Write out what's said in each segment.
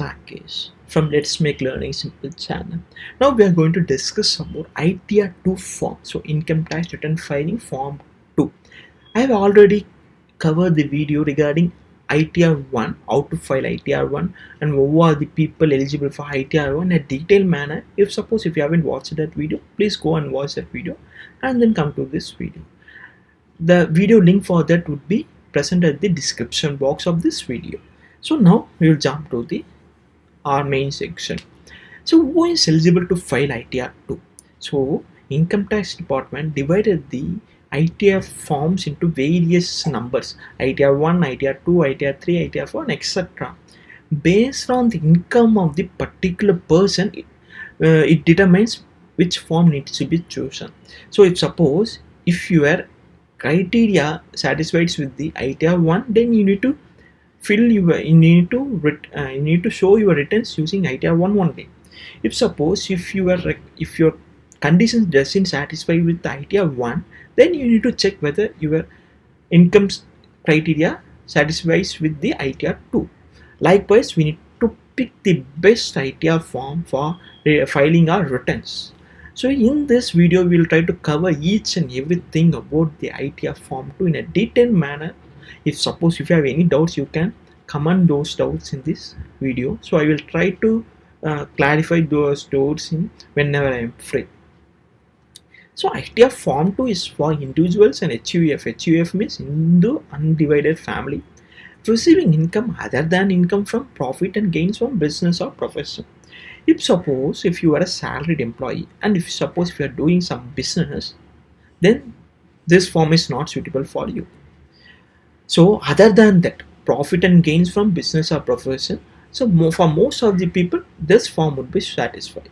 Sakesh from Let's Make Learning Simple channel. Now we are going to discuss about ITR2 form. So income tax return filing form 2. I have already covered the video regarding ITR1, how to file ITR1 and who are the people eligible for ITR1 in a detailed manner. If you haven't watched that video, please go and watch that video and then come to this video. The video link for that would be present at the description box of this video. So now we will jump to our main section. So who is eligible to file ITR2? So Income Tax Department divided the ITR forms into various numbers: ITR1, ITR2, ITR3, ITR4, etc. Based on the income of the particular person, it determines which form needs to be chosen. So if your criteria satisfies with the ITR1, then you need to you need to show your returns using ITR1 only. If your conditions doesn't satisfy with the ITR1, then you need to check whether your income criteria satisfies with the ITR2. Likewise, we need to pick the best ITR form for filing our returns. So in this video, we will try to cover each and everything about the ITR Form 2 in a detailed manner. If you have any doubts, you can comment those doubts in this video. So I will try to clarify those doubts whenever I am free. So ITR Form 2 is for individuals and HUF. HUF means Hindu Undivided Family, receiving income other than income from profit and gains from business or profession. If you are a salaried employee and if you are doing some business, then this form is not suitable for you. So other than that, profit and gains from business or profession, so for most of the people, this form would be satisfied.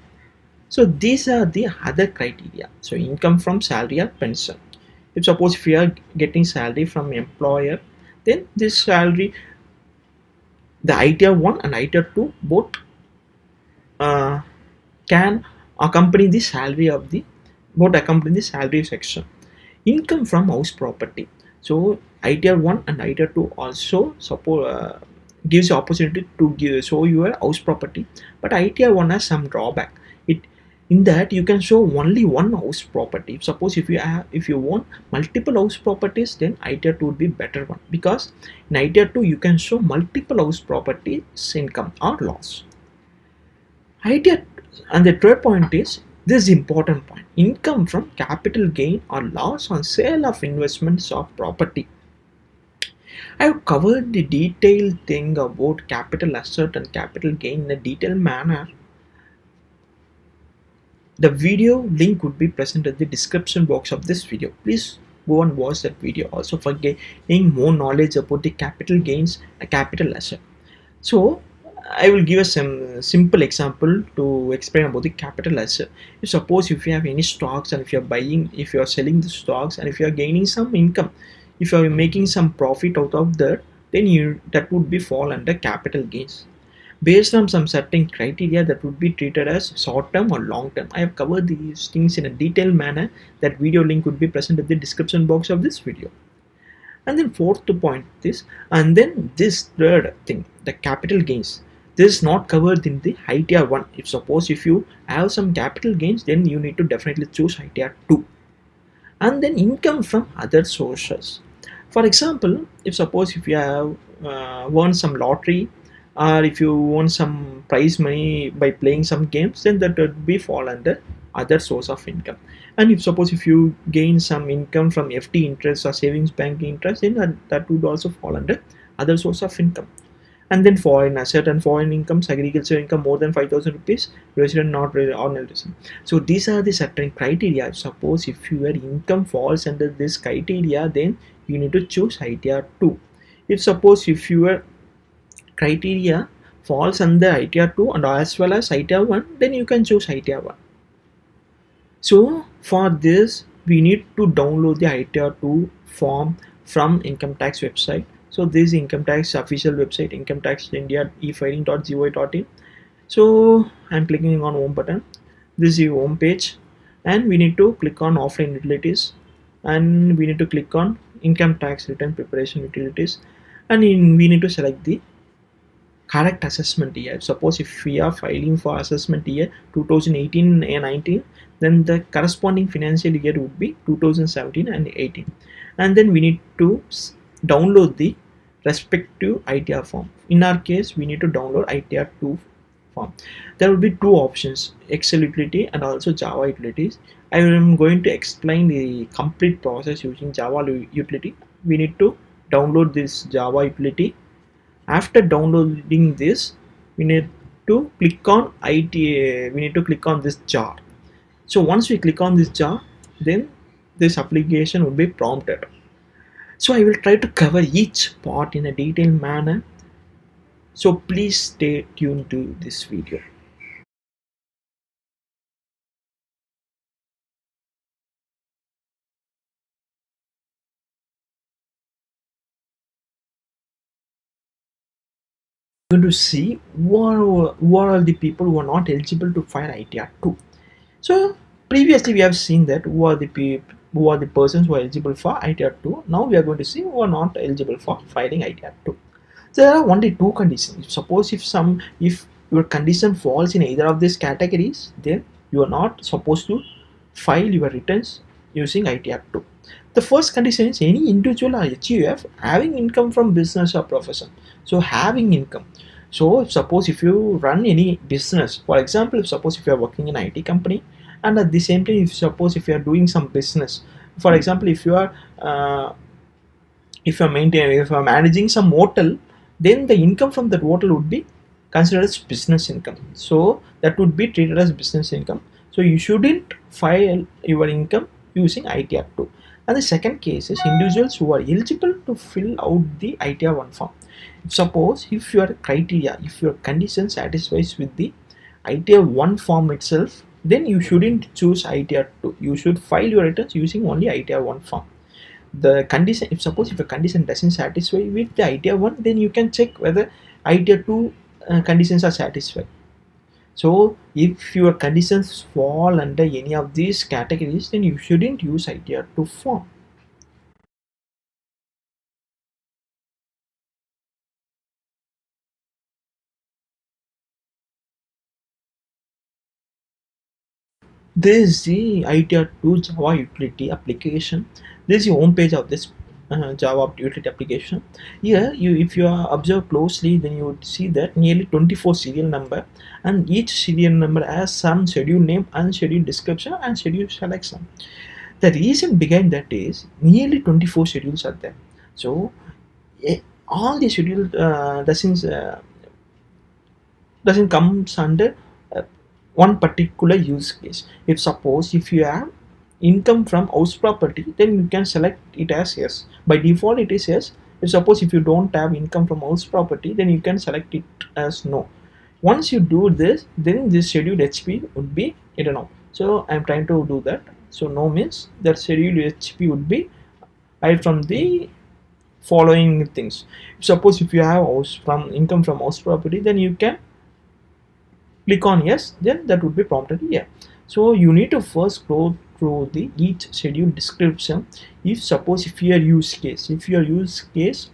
So these are the other criteria. So income from salary or pension. If you are getting salary from employer, then this salary, the ITR1 and ITR2 both can accompany the salary of accompany the salary section. Income from house property. So ITR1 and ITR2 also gives you opportunity to show your house property, but ITR1 has some drawback. In that you can show only one house property. If you own multiple house properties, then ITR2 would be better one, because in ITR2 you can show multiple house properties income or loss. And the third point is this important point: income from capital gain or loss on sale of investments or property. I have covered the detailed thing about capital asset and capital gain in a detailed manner. The video link would be present at the description box of this video. Please go and watch that video also for gaining more knowledge about the capital gains and capital asset. So I will give us some simple example to explain about the capital asset. If you have any stocks and if you are selling the stocks and if you are gaining some income, if you are making some profit out of that, then that would be fall under capital gains. Based on some certain criteria, that would be treated as short term or long term. I have covered these things in a detailed manner. That video link would be present at the description box of this video. And then fourth point is, and then this third thing, the capital gains. This is not covered in the ITR1. If you have some capital gains, then you need to definitely choose ITR2. And then income from other sources. For example, if you have won some lottery, or if you won some prize money by playing some games, then that would be fall under other source of income. And if you gain some income from FD interest or savings bank interest, then that would also fall under other source of income. And then foreign asset and foreign incomes, agriculture income more than 5,000 rupees, resident not ordinary resident. So these are the certain criteria. If your income falls under this criteria, then you need to choose ITR2. If your criteria falls under ITR2 and as well as ITR1, then you can choose ITR1. So for this, we need to download the ITR2 form from income tax website. So this is income tax official website, income tax India efiling.gov.in. So I'm clicking on home button. This is the home page, and we need to click on offline utilities, and we need to click on income tax return preparation utilities, and we need to select the correct assessment year. Suppose if we are filing for assessment year 2018 and 19, then the corresponding financial year would be 2017 and 18, and then we need to download the respective ITR form. In our case, we need to download ITR2 form. There will be two options, Excel utility and also Java utilities. I am going to explain the complete process using Java utility. We need to download this Java utility. After downloading this, we need to click on we need to click on this jar. So once we click on this jar, then this application will be prompted. So I will try to cover each part in a detailed manner, so please stay tuned to this video. Going to see what are the people who are not eligible to file ITR2. So previously we have seen that who are the persons who are eligible for ITR2. Now we are going to see who are not eligible for filing ITR2. There are only two conditions. Suppose if your condition falls in either of these categories, then you are not supposed to file your returns using ITR2. The first condition is any individual or HUF having income from business or profession. So having income. So suppose if you run any business, for example, suppose if you are working in an IT company, and at the same time, if you are doing some business, for example, if you are managing some hotel, then the income from that hotel would be considered as business income, so that would be treated as business income. So you shouldn't file your income using ITR2. And the second case is individuals who are eligible to fill out the ITR1 form. Suppose if your criteria, if your condition satisfies with the ITR1 form itself, then you shouldn't choose ITR2. You should file your returns using only ITR1 form. The condition, if a condition doesn't satisfy with the ITR1, then you can check whether ITR2 conditions are satisfied. So if your conditions fall under any of these categories, then you shouldn't use ITR2 form. This is the ITR2 Java utility application. This is the home page of this Java utility application. Here, if you observe closely, then you would see that nearly 24 serial number, and each serial number has some schedule name and schedule description and schedule selection. The reason behind that is nearly 24 schedules are there. So all the schedule doesn't comes under uh, one particular use case. If you have income from house property, then you can select it as yes. By default it is yes. If you don't have income from house property, then you can select it as no. Once you do this, then this scheduled HP would be hidden out. So I'm trying to do that. So no means that scheduled HP would be hide from the following things. Suppose if you have house from income from house property, then you can click on yes, then that would be prompted here. So you need to first go through the each schedule description. If your use case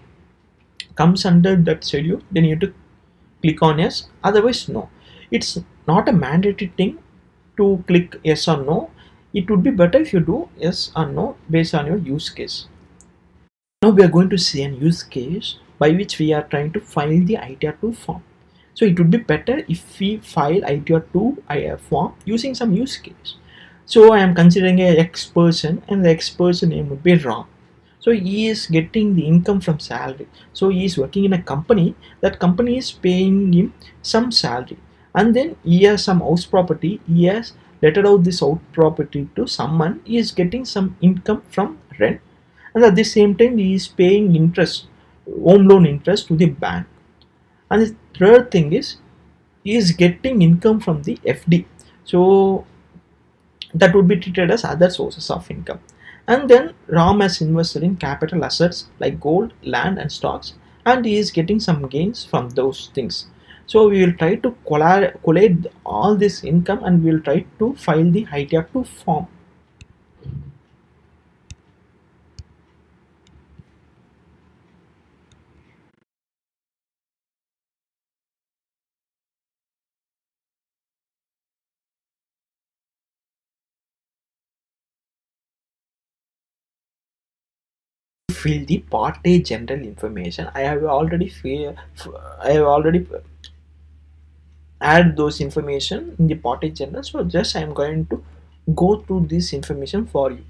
comes under that schedule, then you need to click on yes, otherwise no. It's not a mandatory thing to click yes or no. It would be better if you do yes or no based on your use case. Now we are going to see an use case by which we are trying to file the ITR2 form. So it would be better if we file ITR2 form using some use case. So I am considering a X person, and the X person name would be Ram. So he is getting the income from salary. So he is working in a company. That company is paying him some salary, and then he has some house property. He has letted out this house property to someone. He is getting some income from rent, and at the same time he is paying interest, home loan interest to the bank. And the third thing is he is getting income from the FD, so that would be treated as other sources of income. And then Ram has invested in capital assets like gold, land and stocks, and he is getting some gains from those things. So we will try to collate all this income, and we will try to file the ITR2 form. fill the part A general information. I have already add those information in the part A general. So just I am going to go through this information for you.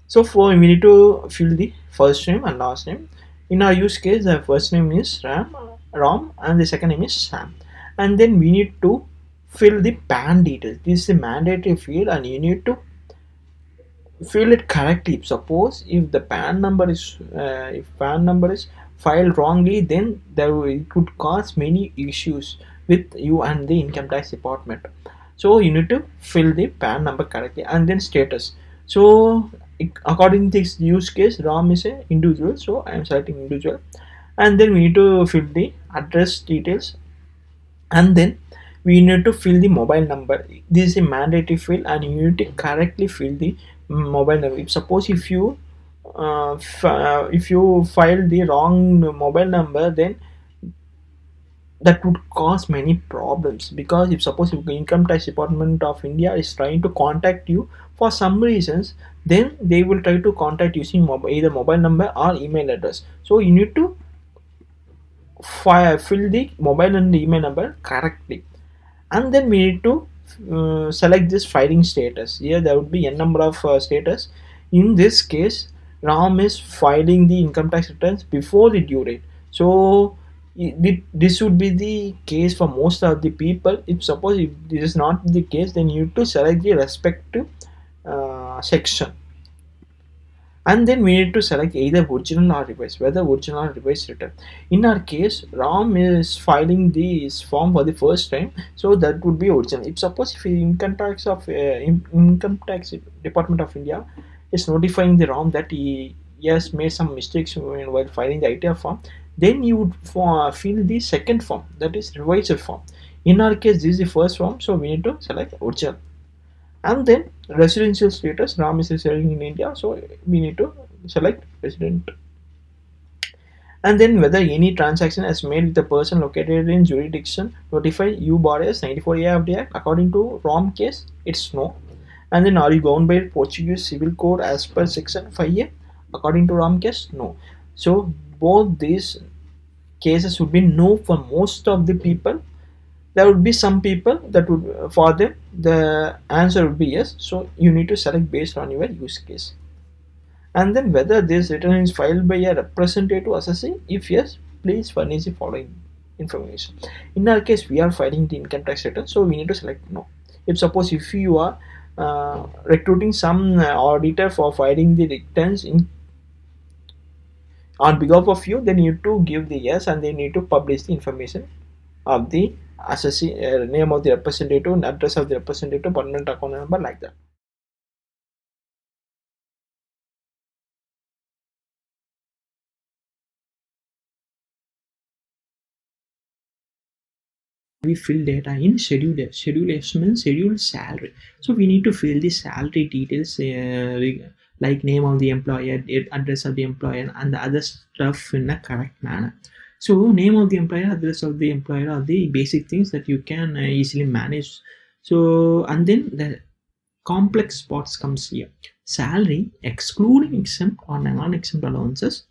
So for we need to fill the first name and last name. In our use case, the first name is Ram, and the second name is Sam. And then we need to fill the PAN details. This is a mandatory field, and you need to fill it correctly. Suppose if the PAN number is filed wrongly, then it could cause many issues with you and the income tax department. So you need to fill the PAN number correctly, and then status. So according to this use case, Ram is a individual, so I am selecting individual, and then we need to fill the address details, and then we need to fill the mobile number. This is a mandatory field, and you need to correctly fill the mobile number. If suppose if you file the wrong mobile number, then that would cause many problems, because if suppose if the income tax department of India is trying to contact you for some reasons, then they will try to contact using either mobile number or email address. So you need to fill the mobile and the email number correctly, and then we need to select this filing status. Here there would be n number of status. In this case, Ram is filing the income tax returns before the due date. So this would be the case for most of the people. If suppose if this is not the case, then you need to select the respective section, and then we need to select either original or revised, whether original or revised return. In our case, Ram is filing this form for the first time, so that would be original. If suppose if income tax department of India is notifying the Ram that he has made some mistakes while filing the ITR form, then you would fill the second form, that is revised form. In our case, this is the first form, so we need to select original. And then residential status, Ram is residing in India, so we need to select resident. And then whether any transaction is made with the person located in jurisdiction notified you borrowers 94A of the Act. According to Ram case, it's no. And then are you governed by Portuguese Civil Code as per section 5A? According to Ram case, no. So both these cases would be no for most of the people. There would be some people that would, for them the answer would be yes. So you need to select based on your use case. And then whether this return is filed by a representative assessing. If yes, please furnish the following information. In our case, we are filing the income tax return, so we need to select no. If suppose if you are recruiting some auditor for filing the returns on behalf of you, then you need to give the yes, and they need to publish the information of the assessee, name of the representative, and address of the representative, permanent account number, like that. We fill data in schedule. Schedule means scheduled salary. So we need to fill the salary details like name of the employer, address of the employer, and the other stuff in a correct manner. So name of the employer, address of the employer are the basic things that you can easily manage. So, and then the complex parts comes here. Salary excluding exempt or non-exempt allowances,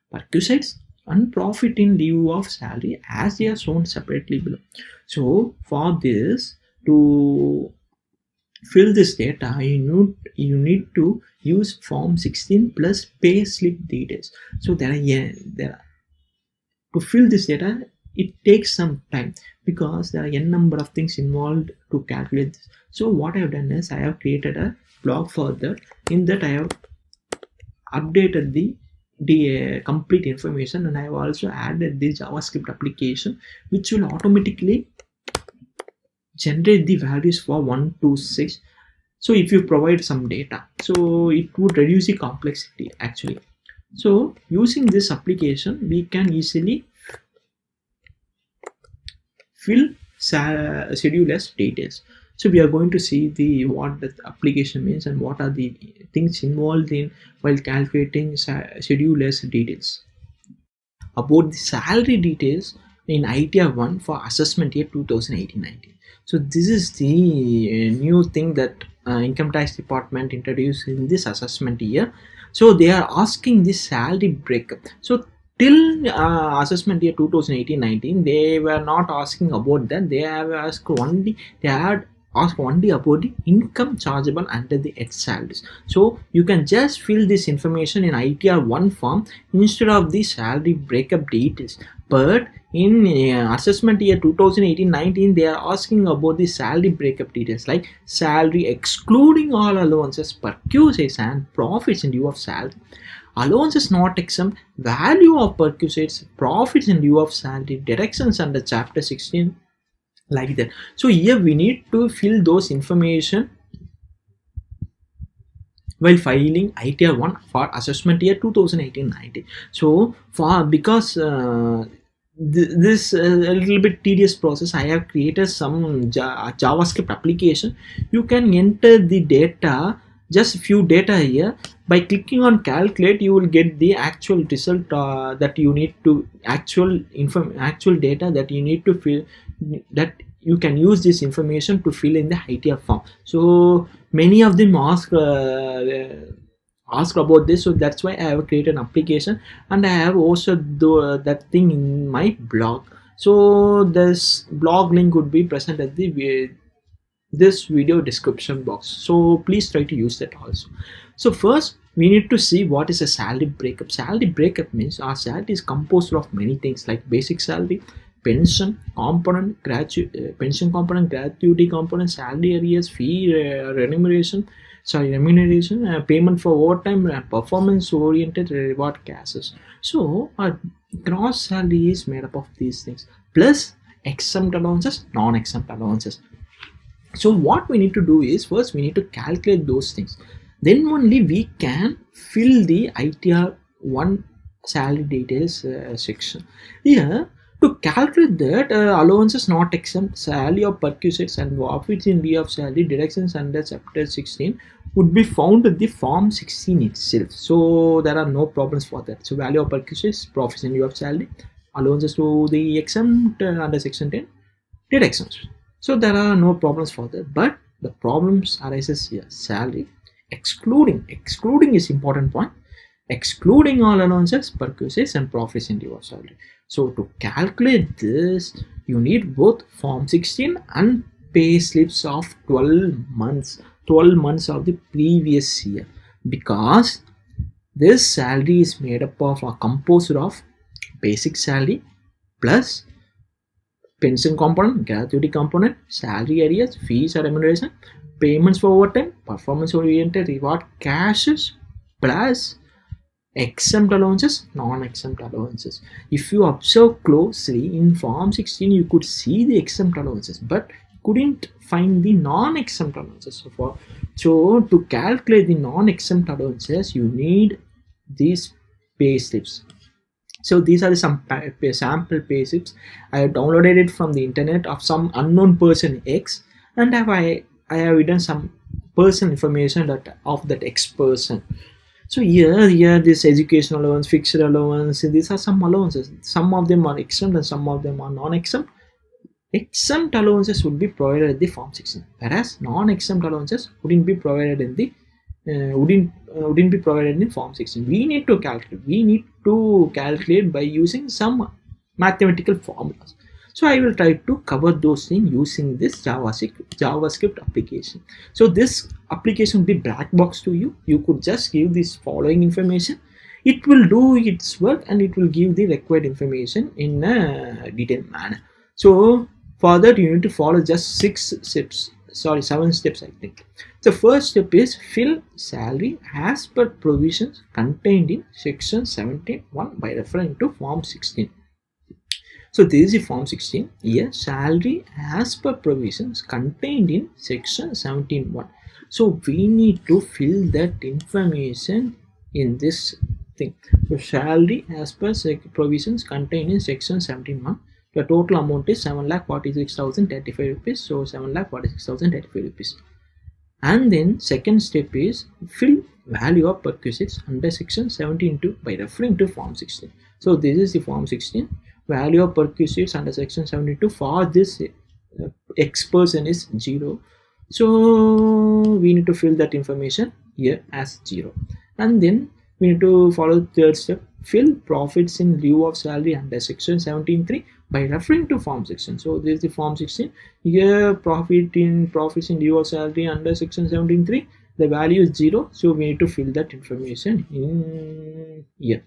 perquisites, and profit in lieu of salary as they are shown separately below. So for this, to fill this data, you need to use Form 16 plus pay slip details. So there are to fill this data, it takes some time because there are n number of things involved to calculate this. So what I have done is I have created a blog for that. In that I have updated the complete information, and I have also added the JavaScript application which will automatically generate the values for 1 to 6. So if you provide some data, so it would reduce the complexity actually. So using this application, we can easily fill schedule as details. So we are going to see what the application means and what are the things involved in while calculating schedule as details. About the salary details in ITR 1 for assessment year 2018-19. So this is the new thing that income tax department introduced in this assessment year. So they are asking the salary breakup. So till assessment year 2018-19, they were not asking about that. They have asked only, they had asked only about the income chargeable under the H salaries. So you can just fill this information in ITR1 form instead of the salary breakup details. But in assessment year 2018-19, they are asking about the salary breakup details like salary excluding all allowances, perquisites and profits in lieu of salary, allowances not exempt, value of perquisites, profits in lieu of salary, deductions under chapter 16, like that. So here we need to fill those information while filing ITR1 for assessment year 2018-19. So for because this a little bit tedious process, I have created some JavaScript application. You can enter the data, just few data here. By clicking on calculate, you will get the actual result that you need to actual data that you need to fill, that you can use this information to fill in the ITR form. So many of them ask about this, so that's why I have created an application, and I have also that thing in my blog. So this blog link would be present at the this video description box, so please try to use that also. So first we need to see what is a salary breakup. Salary breakup means our salary is composed of many things like basic salary, pension component, pension component, gratuity component, salary arrears, fee, remuneration, payment for overtime, performance oriented reward cases. So our gross salary is made up of these things plus exempt allowances, non-exempt allowances. So what we need to do is, first we need to calculate those things, then only we can fill the ITR1 salary details section. Here to calculate that, allowances not exempt, salary of perquisites and profits in lieu of salary, deductions under chapter 16 would be found in the form 16 itself. So there are no problems for that. So value of perquisites, profits in lieu of salary, allowances to the exempt under section 10, deductions. So there are no problems for that, but the problems arises here. Salary excluding is important point, excluding all allowances, perquisites and profits in lieu of salary. So to calculate this, you need both form 16 and pay slips of 12 months of the previous year, because this salary is made up of or composed of basic salary plus pension component, gratuity component, salary arrears, fees or remuneration, payments for overtime, performance oriented reward cashes plus exempt allowances, non-exempt allowances. If you observe closely in form 16, you could see the exempt allowances but couldn't find the non-exempt allowances. So to calculate the non-exempt allowances, you need these pay slips. So these are some sample pay slips. I have downloaded it from the internet of some unknown person X, and I have written some personal information that of that X person. So here this education allowance, fixed allowance, these are some allowances. Some of them are exempt and some of them are non-exempt. Exempt allowances would be provided in the form 16, whereas non-exempt allowances wouldn't be provided in the wouldn't be provided in form 16. We need to calculate by using some mathematical formulas. So I will try to cover those things using this JavaScript application. So this application will be black box to you. You could just give this following information. It will do its work and it will give the required information in a detailed manner. So for that you need to follow just 7 steps I think. The first step is fill salary as per provisions contained in section 17(1) by referring to form 16. So this is the form 16. Here salary as per provisions contained in section 17(1). So we need to fill that information in this thing. So salary as per provisions contained in section 17(1). The total amount is 7,46,035 rupees. So 7,46,035 rupees. And then second step is fill value of perquisites under section 17(2) by referring to form 16. So this is the form 16. Value of perquisites under section 72 for this X person is 0. So we need to fill that information here as 0. And then We need to follow the third step. Fill profits in lieu of salary under section 17.3 by referring to form 16. So this is the form 16. Here profits in lieu of salary under section 17.3. The value is 0. So we need to fill that information in here.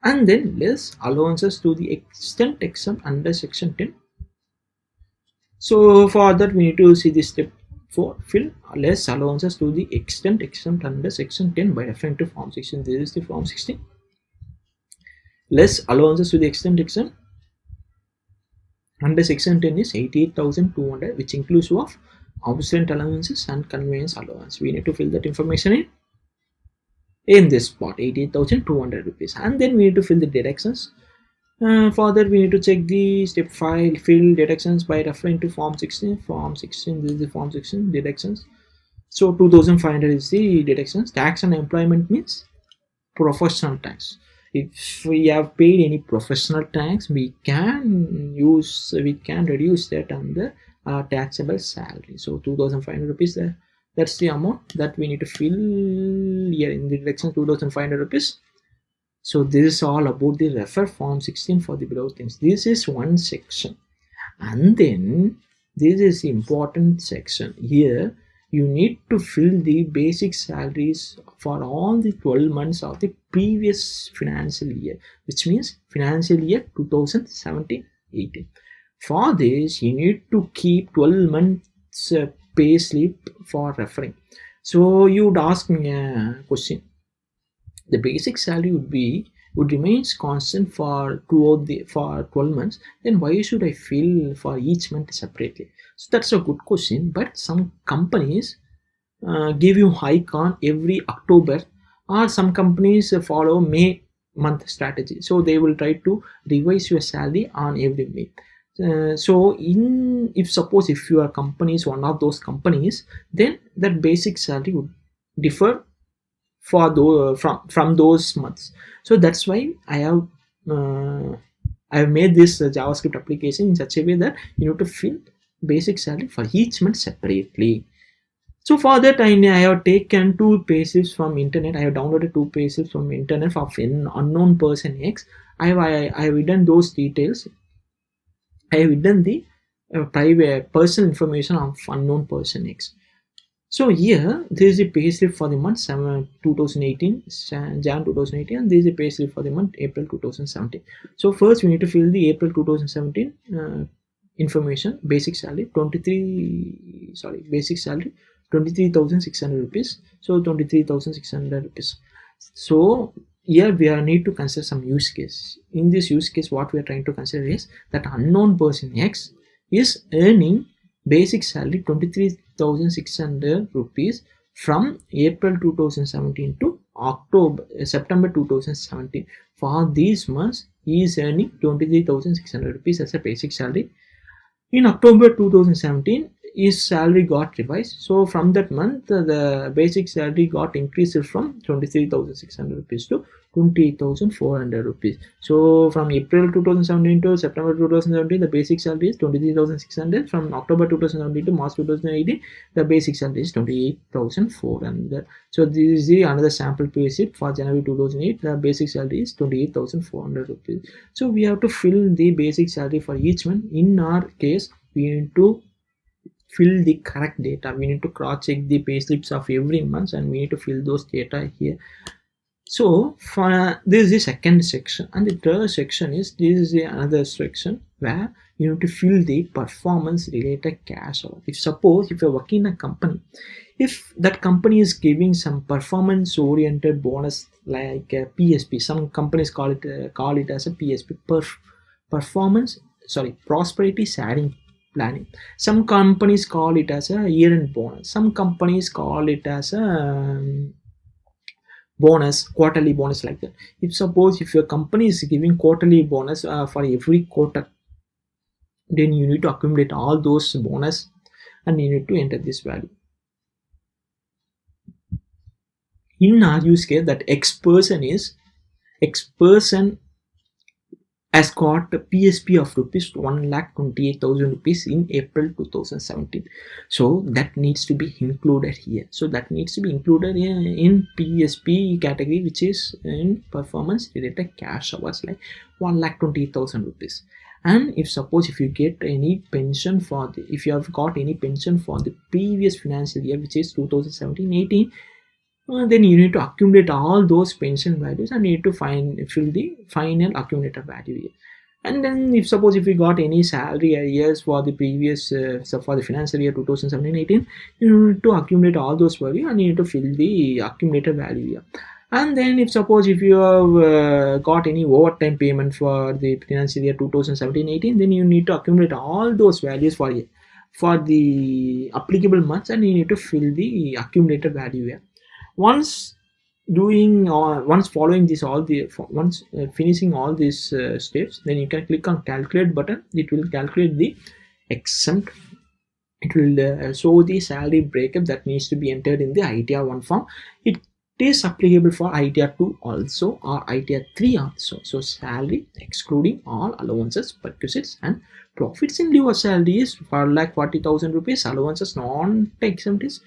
And then less allowances to the extent exempt under section 10. So for that we need to see this step 4. Fill less allowances to the extent exempt under section 10 by referring to form 16. This is the form 16. Less allowances to the extent exempt under section 10 is 88,200, which includes of absent allowances and conveyance allowance. We need to fill that information in this spot, 88,200 rupees, and then we need to fill the deductions. For that we need to check the step 5, fill deductions by referring to form 16. Form 16, this is the form 16 deductions. So 2,500 is the deductions. Tax on employment means professional tax. If we have paid any professional tax, we can reduce that under taxable salary. So 2,500 rupees there. That's the amount that we need to fill here in the deduction, 2,500 rupees. So this is all about the refer form 16 for the below things. This is one section, and then this is the important section. Here you need to fill the basic salaries for all the 12 months of the previous financial year, which means financial year 2017-18. For this you need to keep 12 months pay slip for referring. So you would ask me a question. The basic salary would remains constant for 12 months, then why should I fill for each month separately? So that's a good question, but some companies give you hike on every October, or some companies follow May month strategy, so they will try to revise your salary on every May. So if your company is one of those companies, then that basic salary would differ for those from those months. So that's why I have made this JavaScript application in such a way that you need to fill basic salary for each month separately. So for that I have taken 2 payslips from internet. I have downloaded 2 payslips from internet for unknown person X. I have hidden those details. I have hidden the private personal information of unknown person X. So here there is a payslip for the month 2018, Jan 2018, and there is a payslip for the month April 2017. So first we need to fill the April 2017 information. Basic salary 23,600 rupees. So 23,600 rupees. So here we need to consider some use case. In this use case, what we are trying to consider is that unknown person X is earning basic salary 23,600 rupees from April 2017 to September 2017. For these months he is earning 23,600 rupees as a basic salary. In October 2017 his salary got revised, so from that month the basic salary got increased from 23,600 rupees to 28,400 rupees. So from April 2017 to September 2017 the basic salary is 23,600. From October 2017 to March 2018 the basic salary is 28,400. So this is the another sample payslip for January 2008. The basic salary is 28,400 rupees. So we have to fill the basic salary for each month. In our case we need to fill the correct data. We need to cross check the payslips of every month and we need to fill those data here. So for this is the second section, and the third section is another section where you need to fill the performance related cash out. If you're working in a company, if that company is giving some performance oriented bonus like PSP, some companies call it as a PSP, prosperity sharing planning. Some companies call it as a year-end bonus. Some companies call it as a bonus, quarterly bonus, like that. If your company is giving quarterly bonus for every quarter, then you need to accumulate all those bonus and you need to enter this value. In our use case, that X person has got a PSP of rupees 1,28,000 rupees in April 2017. So that needs to be included here. So that needs to be included in PSP category, which is in performance related cash hours, like 1,28,000 rupees. And if you get any pension for the, if you have got any pension for the previous financial year, which is 2017-18, then you need to accumulate all those pension values and you need to fill the final accumulated value here. And then if you got any salary years for the previous so for the financial year 2017-18, you need to accumulate all those value and you need to fill the accumulated value here. And then if you have got any overtime payment for the financial year 2017-18, then you need to accumulate all those values for the applicable months and you need to fill the accumulated value here. Once following this finishing all these steps, then you can click on calculate button. It will calculate the exempt. It will show the salary breakup that needs to be entered in the ITR1 form. It is applicable for ITR2 also or ITR3 also. So salary excluding all allowances, perquisites and profits in lieu of salary is 4,40,000 rupees. Allowances non-exempt is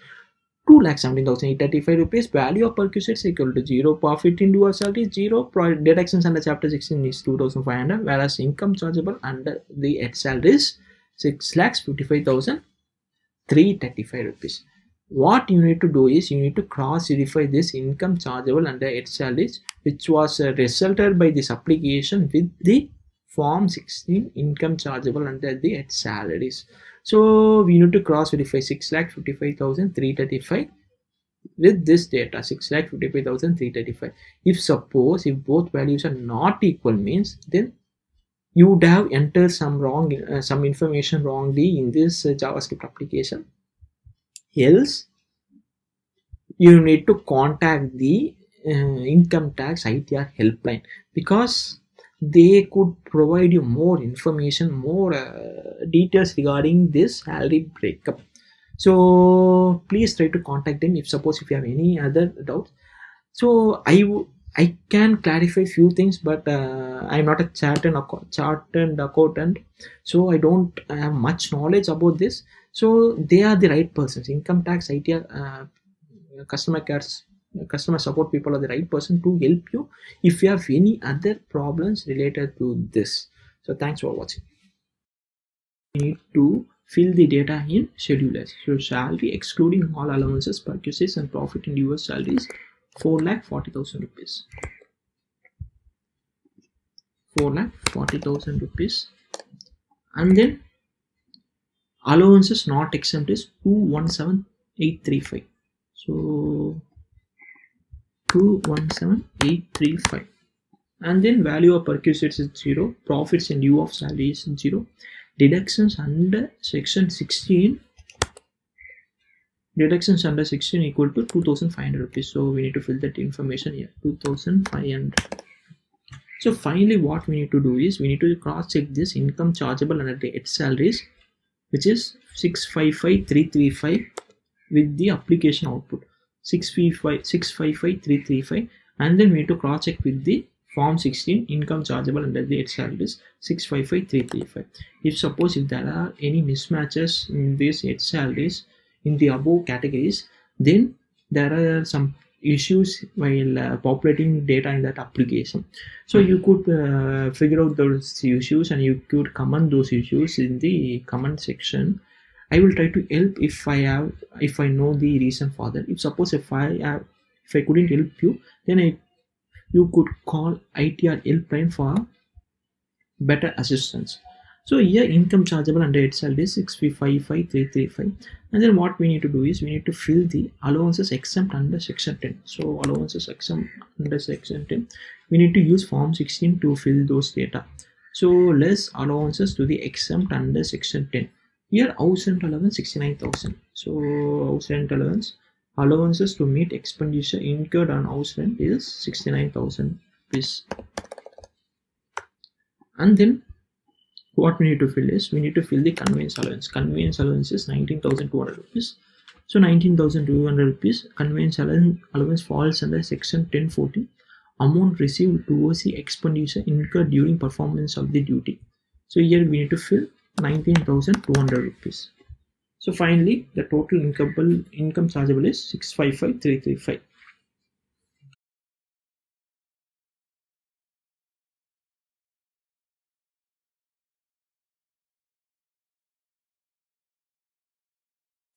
2,17,835 rupees. Value of perquisites equal to 0. Profit in lieu of salary is 0. Deductions under chapter 16 is 2,500, whereas income chargeable under the head salary is 6,55,335 rupees. What you need to do is you need to cross verify this income chargeable under head salaries, which was resulted by this application, with the Form 16 income chargeable under the head salaries. So we need to cross verify 6,55,335 with this data, 6,55,335. If both values are not equal, means then you would have entered some information wrongly in this JavaScript application. Else you need to contact the income tax ITR helpline, because they could provide you more information, more details regarding this salary breakup. So please try to contact them if you have any other doubts. So I can clarify few things, but I'm not a chartered accountant, so I don't have much knowledge about this. So they are the right persons. Income tax ITR customer support people are the right person to help you if you have any other problems related to this. So thanks for watching. You need to fill the data in schedulers. So salary excluding all allowances, perquisites and profit in lieu of salaries, 4,40,000 rupees. 4,40,000 rupees. And then allowances not exempt is 217,835. So 217,835. And then value of perquisites is 0. Profits in lieu of salary is 0. Deductions under section 16. Deductions under 16 equal to 2,500 rupees. So we need to fill that information here, 2,500. So finally what we need to do is we need to cross check this income chargeable under the head salaries, which is 655,335 with the application output 655,335, and then we need to cross check with the Form 16 income chargeable under the head salaries 655,335. If there are any mismatches in these head salaries in the above categories, then there are some issues while populating data in that application. So you could figure out those issues and you could comment those issues in the comment section. I will try to help if I know the reason for that. If I couldn't help you, then you could call ITR helpline for better assistance. So here income chargeable under head salary is 655,335, and then what we need to do is we need to fill the allowances exempt under section 10. So allowances exempt under section 10, we need to use Form 16 to fill those data. So less allowances to the exempt under section 10. Here house rent allowance 69,000. So house rent allowances to meet expenditure incurred on house rent is 69,000 rupees. And then what we need to fill is we need to fill the conveyance allowance. Conveyance allowance is 19,200 rupees. So 19,200 rupees conveyance allowance falls under section 1040. amount received towards the expenditure incurred during performance of the duty. So here we need to fill 19,200 rupees. So finally, the total income chargeable is 655,335.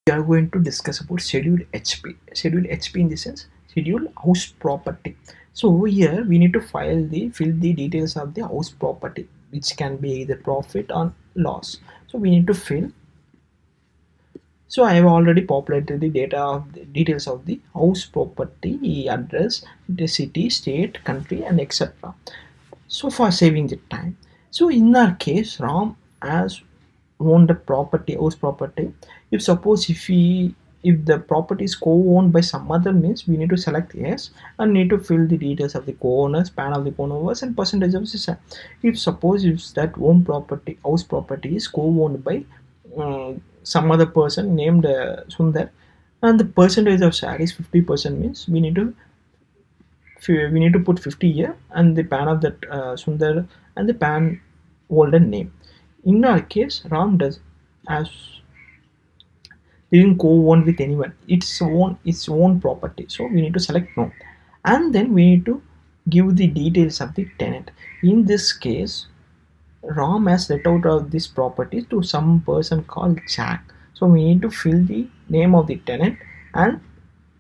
We are going to discuss about scheduled HP. Scheduled HP in the sense scheduled house property. So here we need to fill the details of the house property, which can be either profit or loss. So we need to fill. So I have already populated the data of the details of the house property, address, the city, state, country, and etc. So for saving the time, so in our case, Ram has owned the property, house property. If suppose if the property is co-owned by some other means, we need to select yes and need to fill the details of the co-owner, span of the co-owners, and percentage of the. If suppose if that own property, house property is co-owned by some other person named Sundar, and the percentage of share is 50% means we need to put 50 here and the pan of that Sundar and the pan holder name. In our case, Ram does as didn't co-own with anyone. Its own property. So we need to select no, and then we need to give the details of the tenant. In this case, Ram has let out of this property to some person called Jack. So we need to fill the name of the tenant and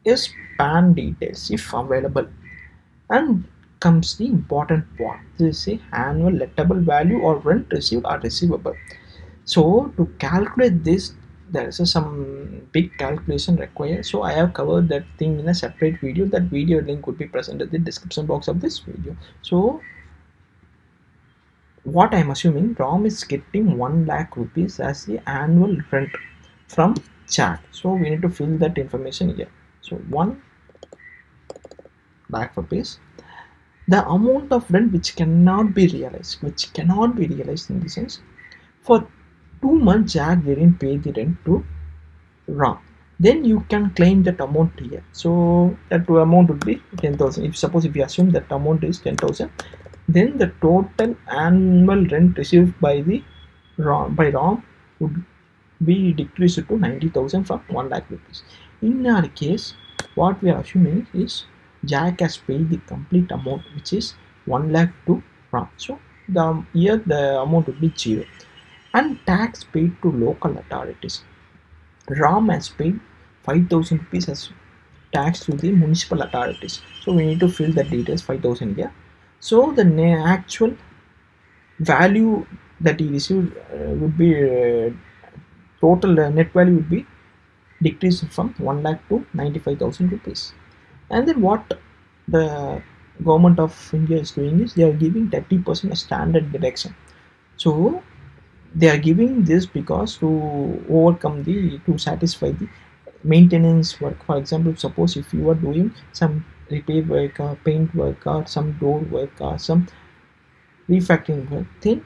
his PAN details if available. And comes the important part. This is a annual lettable value or rent received or receivable. So to calculate this, there is some big calculation required. So I have covered that thing in a separate video. That video link would be present in the description box of this video. So what I'm assuming, Ram is getting 1 lakh rupees as the annual rent from Jack. So we need to fill that information here. So 1 lakh rupees. The amount of rent which cannot be realized in the sense, for 2 months Jack didn't pay the rent to Ram, then you can claim that amount here. So that amount would be 10,000. If you assume that amount is 10,000, then the total annual rent received by Ram would be decreased to 90,000 from 1 lakh rupees. In our case, what we are assuming is Jack has paid the complete amount, which is 1 lakh to Ram. So here the amount would be 0. And tax paid to local authorities. Ram has paid 5,000 rupees as tax to the municipal authorities. So we need to fill the details 5,000 here. So the actual value that he received would be total net value would be decreased from 1 lakh to 95,000 rupees. And then what the government of India is doing is they are giving 30% standard deduction. So they are giving this because to satisfy the maintenance work. For example, suppose if you are doing some repair work or paint work or some door work or some refactoring work, then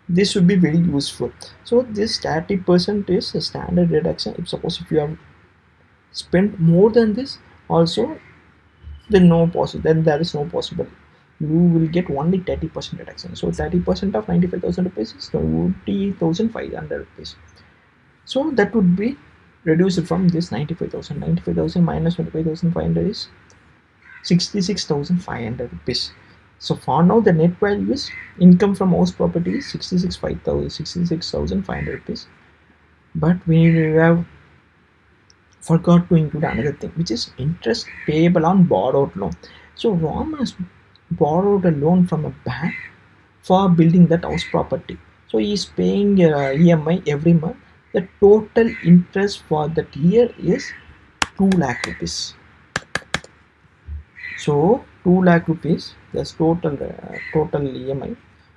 this would be very useful. So this 30% is a standard deduction. If you have spent more than this also, then there is no possibility. You will get only 30% reduction. So 30% of 95,000 rupees is 20,500 rupees. So that would be reduced from this 95,000. 95,000 minus 25,500 is 66,500 rupees. So for now, the net value is income from house property is 66,500 rupees. But we have forgot to include another thing, which is interest payable on borrowed loan. So Ram has borrowed a loan from a bank for building that house property. So he is paying EMI every month. The total interest for that year is 2 lakh rupees. So 2 lakh rupees that's total EMI.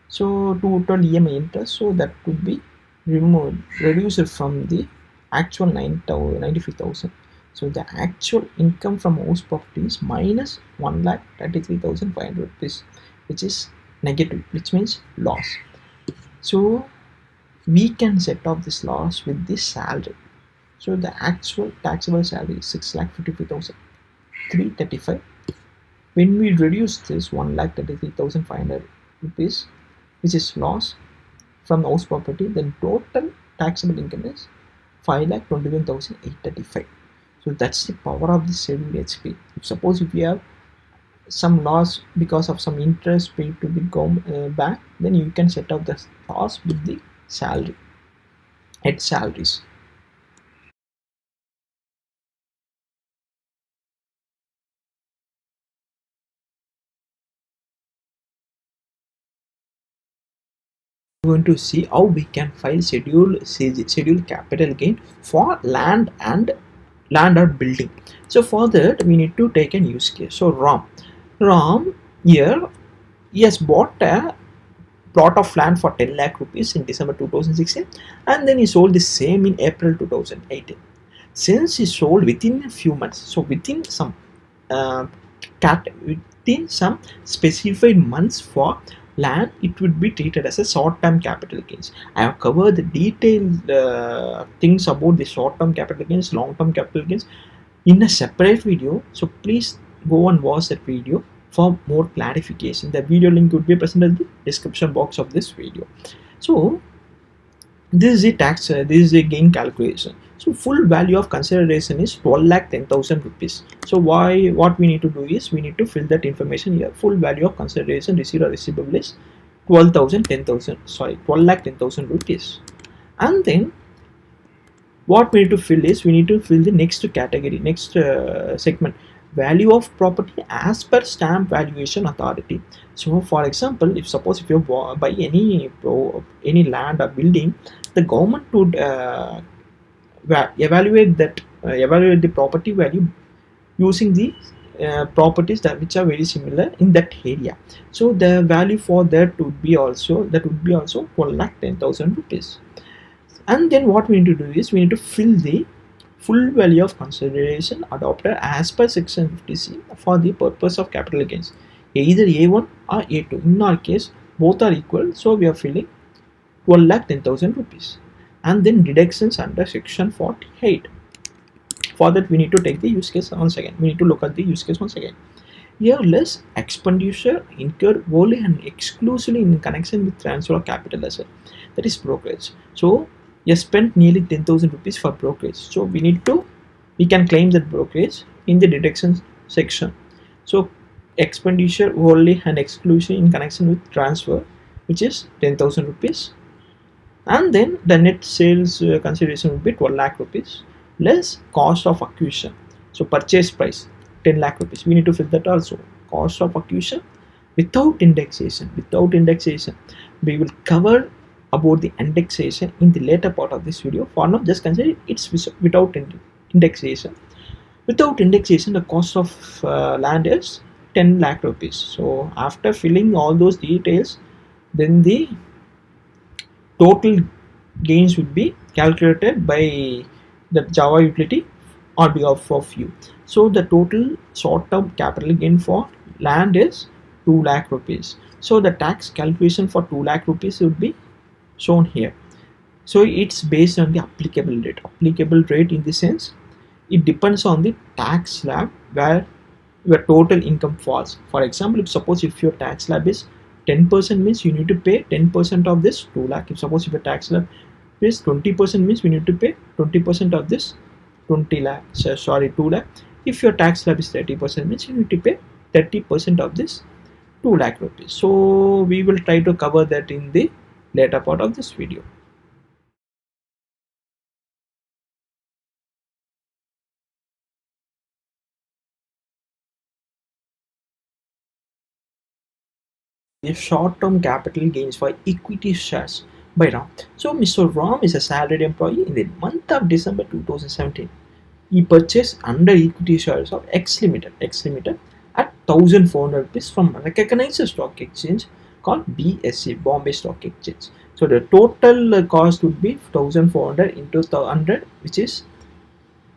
So total EMI interest, so that could be reduced from the actual 95,000. So the actual income from house property is minus 1,33,500 rupees, which is negative, which means loss. So we can set off this loss with this salary. So the actual taxable salary is 6,55,335. When we reduce this 1,33,500 rupees, which is loss from house property, then total taxable income is 5,21,835. So that's the power of the schedule HP. Suppose if you have some loss because of some interest paid to the bank, then you can set up the loss with the salary at salaries. We're going to see how we can file schedule capital gain for land or building. So for that we need to take an use case. So Ram here he has bought a plot of land for 10 lakh rupees in December 2016, and then he sold the same in April 2018. Since he sold within a few months, so within some uh, within some specified months for land, it would be treated as a short-term capital gains. I have covered the detailed things about the short-term capital gains, long-term capital gains in a separate video, so please go and watch that video for more clarification. The video link would be present in the description box of this video. So this is the tax, this is the gain calculation. So full value of consideration is 12,10,000 rupees. So what we need to do is we need to fill that information here. Full value of consideration received or receivable is 12,10,000 rupees. And then what we need to fill is we need to fill the next category, next segment, value of property as per stamp valuation authority. So for example, if you buy any land or building, the government would evaluate the property value using the properties which are very similar in that area. So the value for that would be also 1,10,000 rupees. And then what we need to do is we need to fill the full value of consideration adopted as per section 50C for the purpose of capital gains, either A1 or A2. In our case both are equal, so we are filling 12,10,000 rupees. And then deductions under section 48. For that we need to take the use case once again. We need to look at the use case once again. Here less expenditure incurred wholly and exclusively in connection with transfer of capital asset, that is brokerage. So you spent nearly 10,000 rupees for brokerage, so we can claim that brokerage in the deductions section. So expenditure wholly and exclusively in connection with transfer, which is 10,000 rupees, and then the net sales consideration would be 12 lakh rupees less cost of acquisition. So purchase price 10 lakh rupees, we need to fill that also. Cost of acquisition without indexation. We will cover about the indexation in the later part of this video. For now just consider it's without indexation. Without indexation the cost of land is 10 lakh rupees. So after filling all those details, then the total gains would be calculated by the Java utility on behalf of you. So the total short-term capital gain for land is 2 lakh rupees. So the tax calculation for 2 lakh rupees would be shown here. So it's based on the applicable rate in the sense it depends on the tax slab where your total income falls. For example, if your tax slab is 10%, means you need to pay 10% of this 2 lakh. If your tax slab is 20%, means we need to pay 20% of this 2 lakh. If your tax slab is 30%, means you need to pay 30% of this 2 lakh rupees. So we will try to cover that in the later part of this video. The short-term capital gains for equity shares by Ram. So Mr. Ram is a salaried employee. In the month of December 2017, he purchased under equity shares of X Limited at 1,400 rupees from a recognized stock exchange called BSE, Bombay Stock Exchange. So the total cost would be 1,400 into 100, which is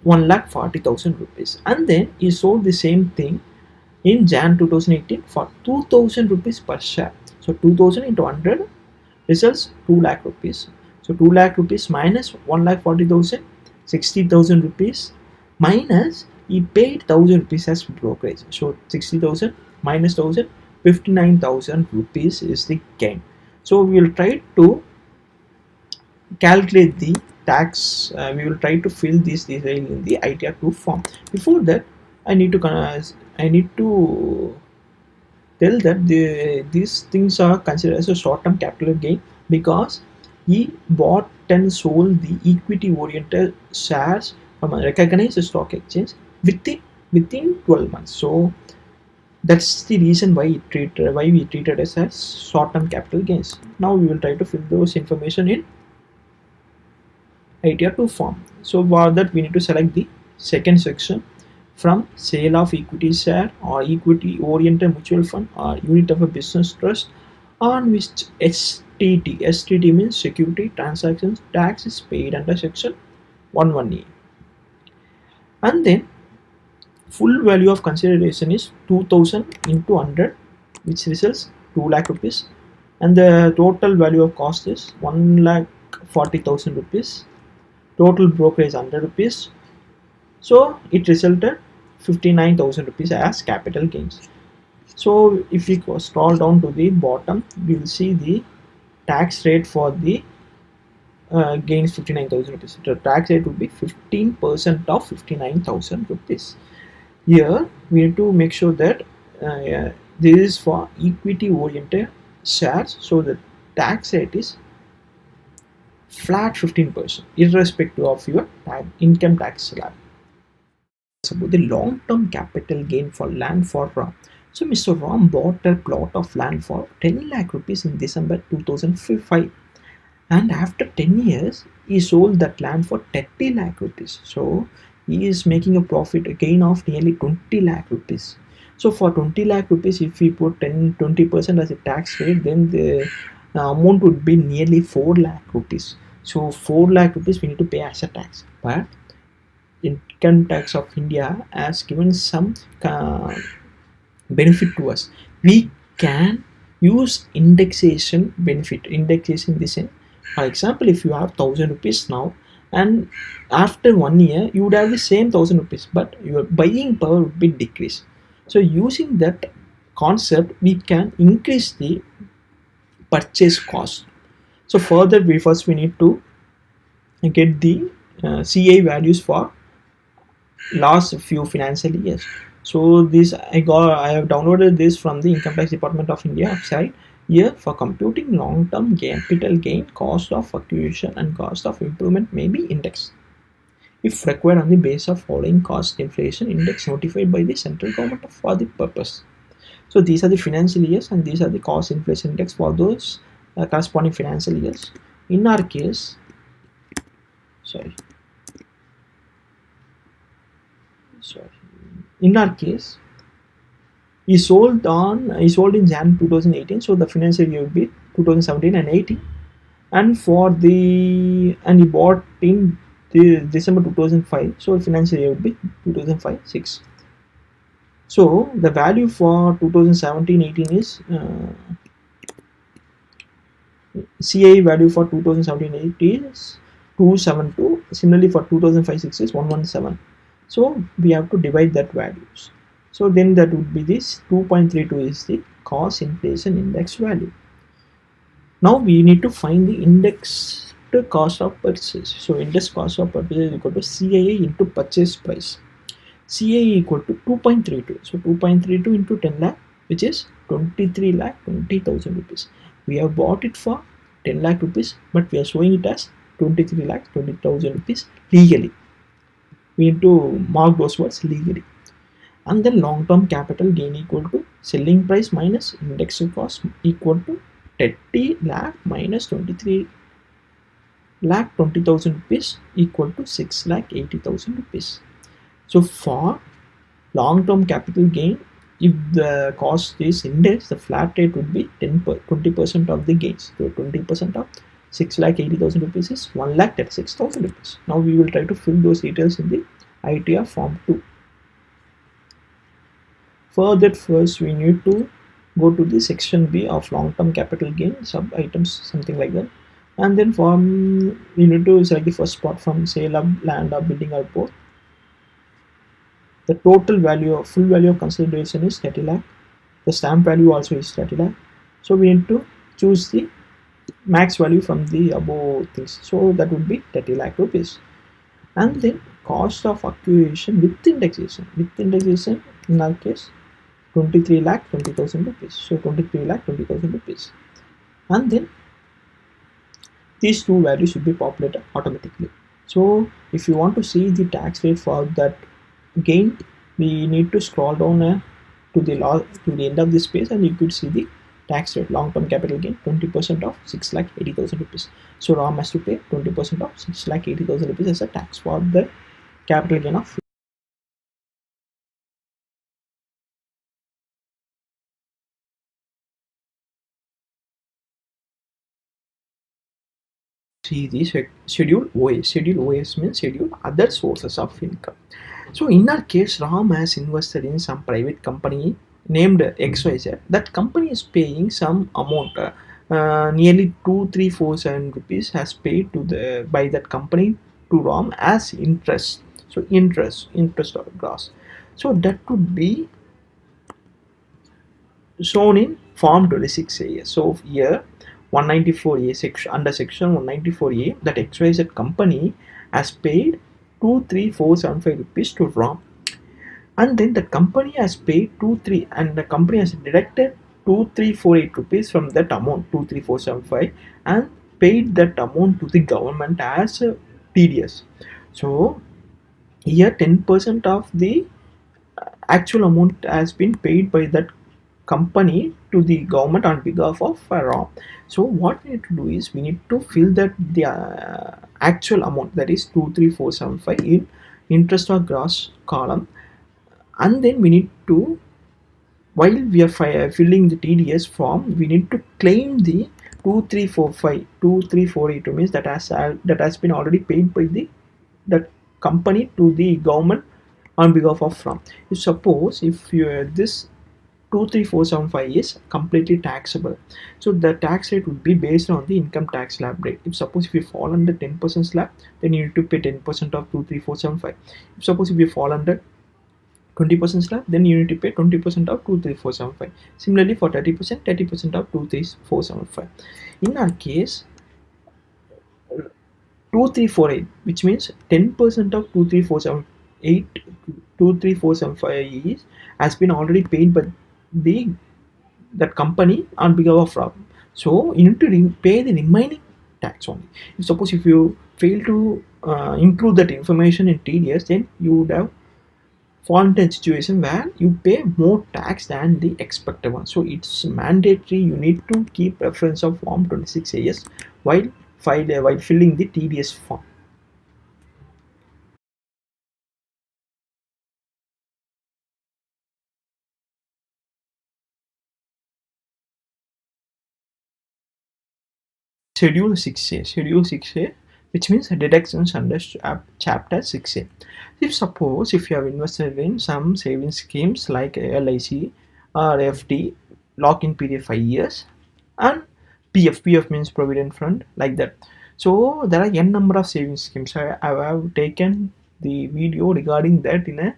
1,40,000 rupees. And then he sold the same thing in Jan 2018 for 2,000 rupees per share. So 2,000 into 100 results 2 lakh rupees. So 2 lakh rupees minus 1,40,000, 60,000 rupees minus he paid 1000 rupees as brokerage. So 60,000 minus 1000, 59,000 rupees is the gain. So we will try to calculate the tax. We will try to fill this detail in the ITR2 form. Before that, I need to tell that these things are considered as a short-term capital gain because he bought and sold the equity-oriented shares from a recognized stock exchange within 12 months. So that's the reason why we treated it as short-term capital gains. Now we will try to fill those information in ITR2 form. So for that we need to select the second section from sale of equity share or equity oriented mutual fund or unit of a business trust on which STT means security transactions tax is paid under section 11A. And then full value of consideration is 2000 into 100 which results 2 lakh rupees, and the total value of cost is 1,40,000 rupees. Total brokerage 100 rupees. So it resulted 59,000 rupees as capital gains. So if we scroll down to the bottom, we will see the tax rate for the gains 59,000 rupees. The tax rate would be 15% of 59,000 rupees. Here we need to make sure that this is for equity oriented shares, so the tax rate is flat 15% irrespective of your income tax slab. About the long-term capital gain for land for Ram. So Mr. Ram bought a plot of land for 10 lakh rupees in December 2005, and after 10 years he sold that land for 30 lakh rupees. So he is making a profit, a gain of nearly 20 lakh rupees. So for 20 lakh rupees, if we put 20% as a tax rate, then the amount would be nearly 4 lakh rupees. So 4 lakh rupees we need to pay as a tax, but income tax of India has given some benefit to us. We can use indexation benefit. Indexation in the sense, for example, if you have 1000 rupees now, and after 1 year you would have the same 1000 rupees, but your buying power would be decreased. So using that concept, we can increase the purchase cost. So further, we need to get the CA values for last few financial years. So this I have downloaded this from the Income Tax Department of India website. Here for computing long-term capital gain, cost of acquisition and cost of improvement may be indexed if required on the basis of following cost inflation index notified by the central government for the purpose. So these are the financial years and these are the cost inflation index for those corresponding financial years. In our case, in our case, he sold in Jan 2018, so the financial year would be 2017 and 18, and he bought in the December 2005, so the financial year would be 2005-6. So the value for 2017-18 is CA value for 2017-18 is 272. Similarly for 2005-6 is 117. So we have to divide that values. So then that would be this 2.32 is the cost inflation index value. Now we need to find the index to cost of purchase. So index cost of purchase is equal to CAA into purchase price. CAA equal to 2.32. So 2.32 into 10 lakh, which is 23 lakh 20,000 rupees. We have bought it for 10 lakh rupees, but we are showing it as 23 lakh 20,000 rupees legally. We need to mark those words legally. And then long-term capital gain equal to selling price minus index cost equal to 30 lakh minus 23 lakh 20,000 rupees equal to 6 lakh 80,000 rupees. So for long-term capital gain, if the cost is indexed, the flat rate would be 20% of the gains. So 20% of 6 lakh 80,000 rupees is 1 lakh 36,000 rupees. Now we will try to fill those details in the ITR Form 2. For that, first we need to go to the section B of long-term capital gain, sub items, something like that, and then we need to select the first spot from sale of land or building or both. The total value of full value of consideration is 30 lakh. The stamp value also is 30 lakh. So we need to choose the max value from the above things. So that would be 30 lakh rupees. And then cost of acquisition with indexation. With indexation, in our case, 23 lakh 20,000 rupees. So 23 lakh 20,000 rupees. And then these two values should be populated automatically. So if you want to see the tax rate for that gain, we need to scroll down to the end of this page, and you could see the tax rate. Long-term capital gain 20% of 6,80,000 rupees. So RAM has to pay 20% of 6,80,000 rupees as a tax for the capital gain of. See the schedule OS. Schedule OS means schedule other sources of income. So in our case, Ram has invested in some private company named XYZ. That company is paying some amount, nearly 2347 rupees has paid to the by that company to Ram as interest. So interest or gross. So that would be shown in Form 26A. So here 194A section, under section 194A, that XYZ company has paid 23,475 rupees to ROM, and then the company has paid 23, and the company has deducted 2348 rupees from that amount 23,475 and paid that amount to the government as TDS. So here 10% of the actual amount has been paid by that company to the government on behalf of ROM. So what we need to do is we need to fill that the actual amount, that is 23475, in interest or gross column, and then we need to, while we are filling the TDS form, we need to claim the 2345 2348 means that has been already paid by the that company to the government on behalf of from. If suppose if you this 23475 is completely taxable, so the tax rate would be based on the income tax slab rate. If suppose if you fall under 10% slab, then you need to pay 10% of 23475. If suppose if you fall under 20% slab, then you need to pay 20% of 23475. Similarly for 30%, 30% of 23475. In our case, 2348, which means 10% of 23478 23475 is has been already paid by the that company on behalf of fraud. So you need to pay the remaining tax only. If suppose if you fail to include that information in TDS, then you would have fallen into a situation where you pay more tax than the expected one. So it's mandatory. You need to keep reference of Form 26AS while while filling the TDS form. Schedule 6A. Schedule 6A, which means deductions under Chapter 6A. If suppose if you have invested in some savings schemes like LIC or FD, lock-in period 5 years, and PF means Provident Fund, like that. So there are n number of savings schemes. I have taken the video regarding that in a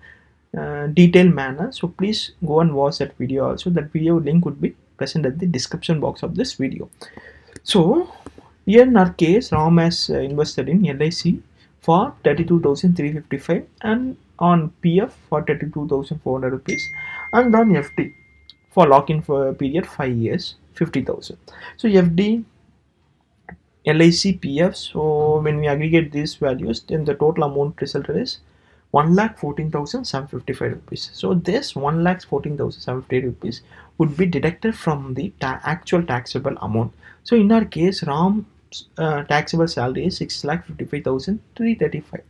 detailed manner. So please go and watch that video also. That video link would be present at the description box of this video. So here in our case, Ram has invested in LIC for 32,355 and on PF for 32,400 rupees and on FD for lock-in for a period 5 years 50,000. So FD, LIC, PF. So when we aggregate these values, then the total amount resulted is 1,14,755 rupees. So this 1,14,750 rupees would be deducted from the actual taxable amount. So in our case, Ram's taxable salary is 6,55,335,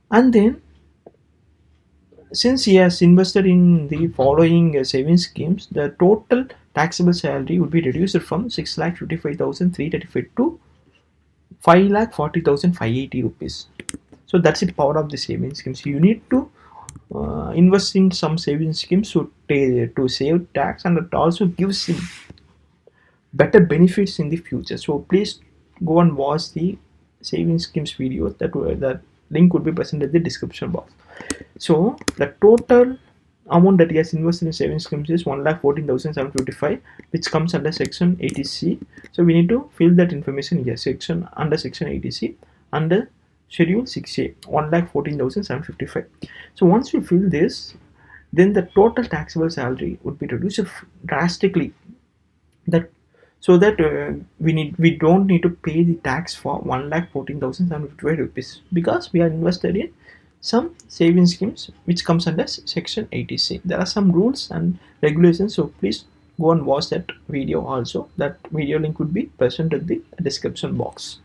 and then since he has invested in the following savings schemes, the total taxable salary would be reduced from 6,55,335 to 5,40,580 rupees. So that's the power of the savings schemes. You need to invest in some savings schemes to save tax, and it also gives better benefits in the future. So please go and watch the savings schemes videos that link would be present in the description box. So the total amount that he has invested in savings schemes is 1,14,755, which comes under section 80C. So we need to fill that information here, under section 80C under schedule 6A, 1,14,755. So once we fill this, then the total taxable salary would be reduced drastically. That so that we don't need to pay the tax for 1,14,755 rupees, because we are invested in some savings schemes which comes under section 80C. There are some rules and regulations, so please go and watch that video also. That video link would be present in the description box.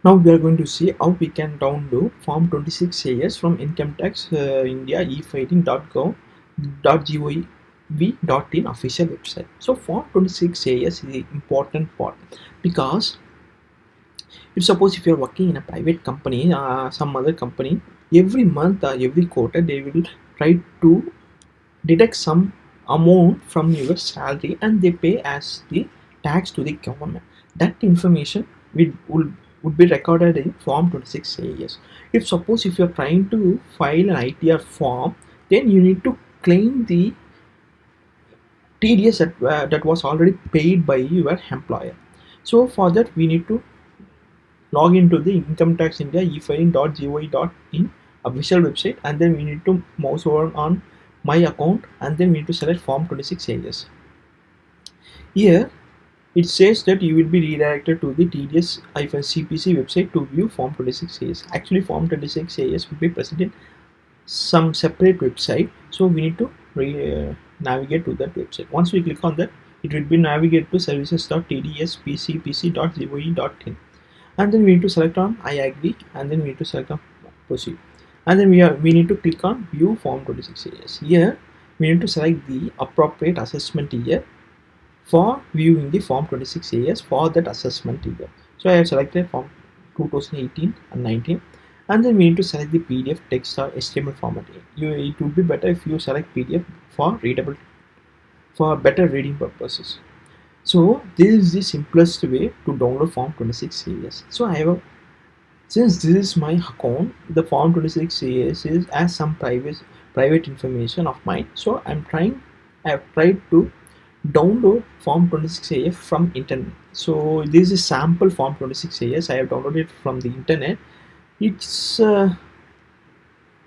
Now we are going to see how we can download Form 26AS from Income Tax India e-filing.gov.in official website. So Form 26AS is the important part, because if suppose if you are working in a private company, some other company, every month or every quarter they will try to deduct some amount from your salary and they pay as the tax to the government. That information would be recorded in Form 26AS. If suppose if you are trying to file an ITR form, then you need to claim the TDS that was already paid by your employer. So for that we need to log into the Income Tax India e-filing.gov.in official website, and then we need to mouse over on my account, and then we need to select Form 26AS. Here it says that you will be redirected to the TDS-CPC website to view Form 26AS. Actually Form 26AS will be present in some separate website, so we need to navigate to that website. Once we click on that, it will be navigate to services.tdspcpc.gov.in, and then we need to select on I agree, and then we need to select on proceed, and then we need to click on view Form 26AS. Here we need to select the appropriate assessment year for viewing the Form 26AS for that assessment year. So I have selected Form 2018 and 19, and then we need to select the PDF, text or HTML format. It would be better if you select PDF for better reading purposes. So this is the simplest way to download Form 26AS. So since this is my account, the Form 26AS is as some private information of mine. So I have tried to download Form 26AS from internet. So this is sample Form 26AS. I have downloaded from the internet. It's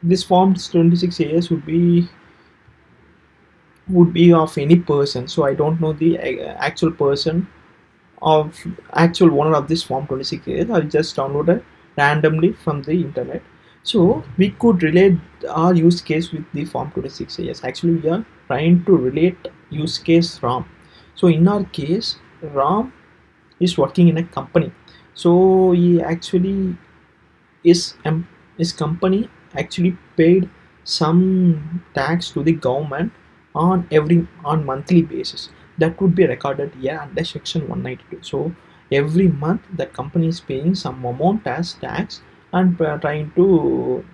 this Form 26AS would be of any person, so I don't know the actual person of actual owner of this Form 26AS. I just downloaded randomly from the internet. So we could relate our use case with the Form 26AS. Actually we are trying to relate use case RAM. So in our case, RAM is working in a company, so he actually his company actually paid some tax to the government on monthly basis. That would be recorded here under section 192. So every month that company is paying some amount as tax, and trying to